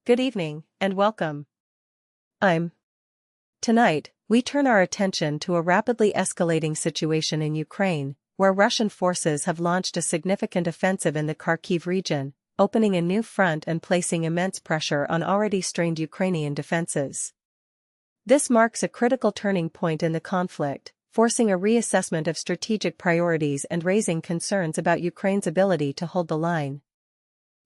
Good evening, and welcome. Tonight, we turn our attention to a rapidly escalating situation in Ukraine, where Russian forces have launched a significant offensive in the Kharkiv region, opening a new front and placing immense pressure on already strained Ukrainian defenses. This marks a critical turning point in the conflict, forcing a reassessment of strategic priorities and raising concerns about Ukraine's ability to hold the line.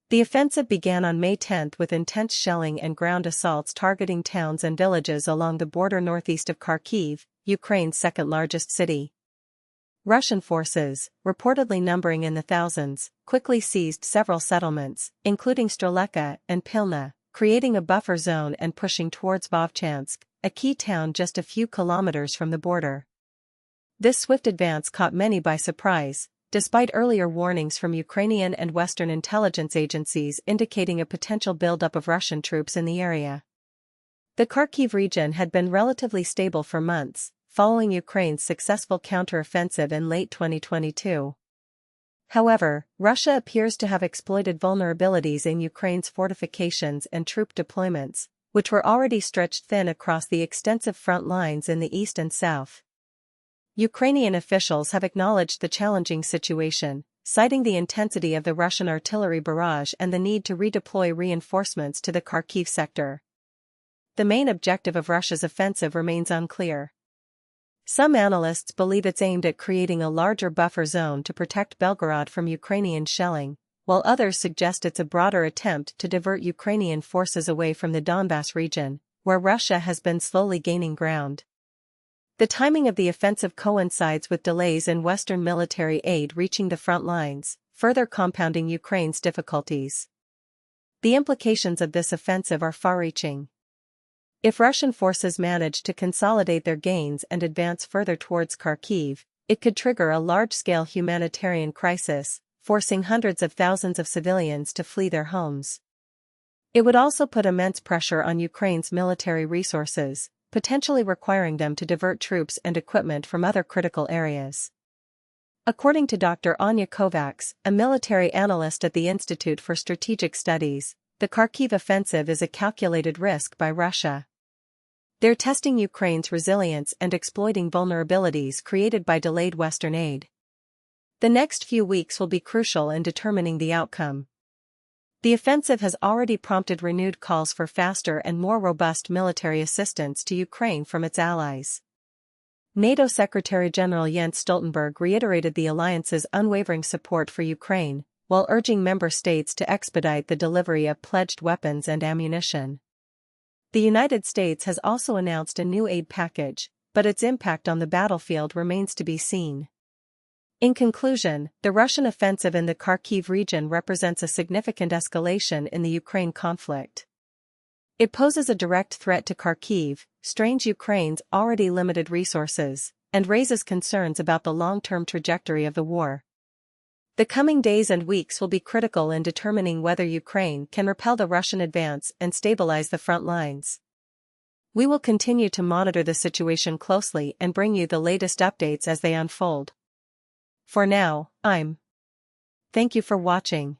The offensive began on May 10 with intense shelling and ground assaults targeting towns and villages along the border northeast of Kharkiv, Ukraine's second-largest city. Russian forces, reportedly numbering in the thousands, quickly seized several settlements, including Strelecha and Pylna, creating a buffer zone and pushing towards Vovchansk, a key town just a few kilometers from the border. This swift advance caught many by surprise, despite earlier warnings from Ukrainian and Western intelligence agencies indicating a potential buildup of Russian troops in the area. The Kharkiv region had been relatively stable for months, following Ukraine's successful counter-offensive in late 2022. However, Russia appears to have exploited vulnerabilities in Ukraine's fortifications and troop deployments, which were already stretched thin across the extensive front lines in the east and south. Ukrainian officials have acknowledged the challenging situation, citing the intensity of the Russian artillery barrage and the need to redeploy reinforcements to the Kharkiv sector. The main objective of Russia's offensive remains unclear. Some analysts believe it's aimed at creating a larger buffer zone to protect Belgorod from Ukrainian shelling, while others suggest it's a broader attempt to divert Ukrainian forces away from the Donbas region, where Russia has been slowly gaining ground. The timing of the offensive coincides with delays in Western military aid reaching the front lines, further compounding Ukraine's difficulties. The implications of this offensive are far-reaching. If Russian forces manage to consolidate their gains and advance further towards Kharkiv, it could trigger a large-scale humanitarian crisis, forcing hundreds of thousands of civilians to flee their homes. It would also put immense pressure on Ukraine's military resources, potentially requiring them to divert troops and equipment from other critical areas. According to Dr. Anya Kovacs, a military analyst at the Institute for Strategic Studies, the Kharkiv offensive is a calculated risk by Russia. They're testing Ukraine's resilience and exploiting vulnerabilities created by delayed Western aid. The next few weeks will be crucial in determining the outcome. The offensive has already prompted renewed calls for faster and more robust military assistance to Ukraine from its allies. NATO Secretary-General Jens Stoltenberg reiterated the alliance's unwavering support for Ukraine, while urging member states to expedite the delivery of pledged weapons and ammunition. The United States has also announced a new aid package, but its impact on the battlefield remains to be seen. In conclusion, the Russian offensive in the Kharkiv region represents a significant escalation in the Ukraine conflict. It poses a direct threat to Kharkiv, strains Ukraine's already limited resources, and raises concerns about the long-term trajectory of the war. The coming days and weeks will be critical in determining whether Ukraine can repel the Russian advance and stabilize the front lines. We will continue to monitor the situation closely and bring you the latest updates as they unfold. For now, Thank you for watching.